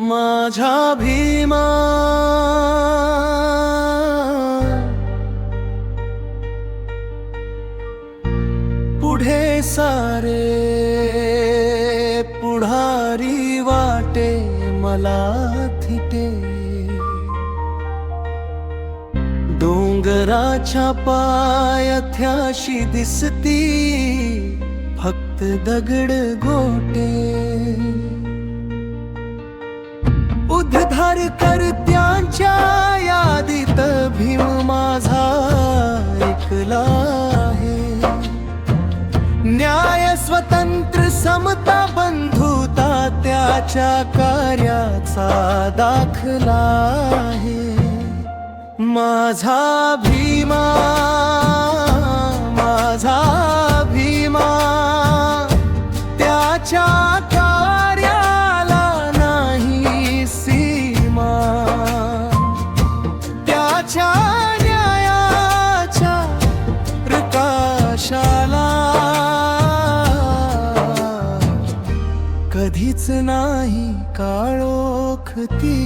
माझा भीमा पुढे सारे पुढारी वाटे मला थिटे, डोंगराच्या पायथ्याशी दिसती फक्त दगड गोटे, उद्धार करत्यांच्या यादीत भीम माझा एकला आहे, न्याय स्वतंत्र समता बंधुता त्याच्या कार्याचा दाखला आहे। माझा भीमा माझा भीमा त्याच्या न्यायाच्या प्रकाशाला कधीच नाही काळोखती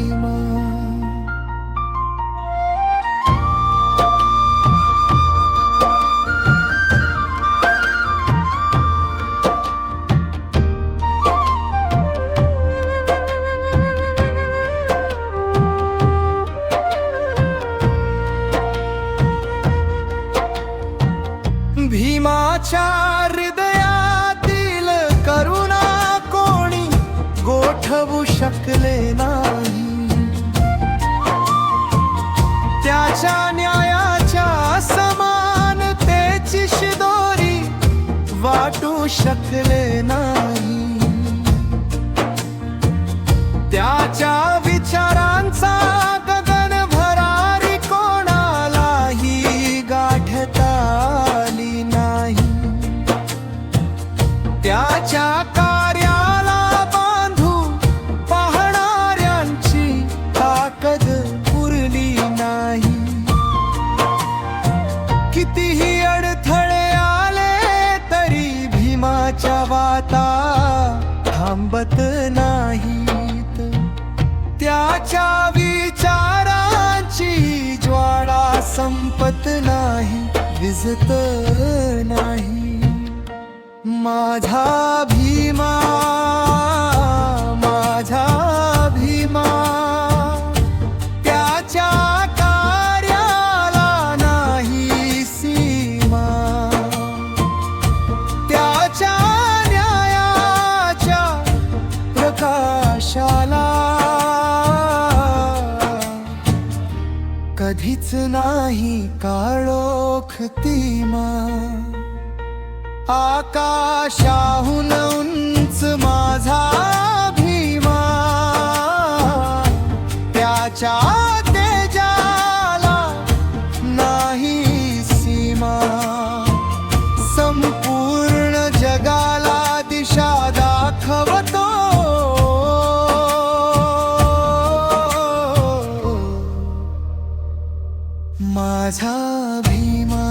भीमाच्या हृदयातील करुणा कोणी गोठवू शकले नाही, त्याच्या न्यायाच्या समानतेची शिदोरी वाटू शकले नाही, त्याच्या विचारांचा गगन भरारी कोणालाही गाठता त्याच्या कार्याला बांधू पाहणाऱ्यांची ताकद पुरली नाही, कितीही अडथळे आले तरी भीमाच्या वाटा थांबत नाहीत, त्याच्या विचारांची ज्वाळा संपत नाही, विझत नाही। माझा भीमा माझा भीमा त्याच्या कार्याला नाही सीमा, त्याच्या न्यायाच्या प्रकाशाला कधीच नाही काळोखती आकाशाहून उंच माझा भीमा, त्याच्या तेजाला नाही सीमा, संपूर्ण जगाला दिशा दाखवतो माझा भीमा।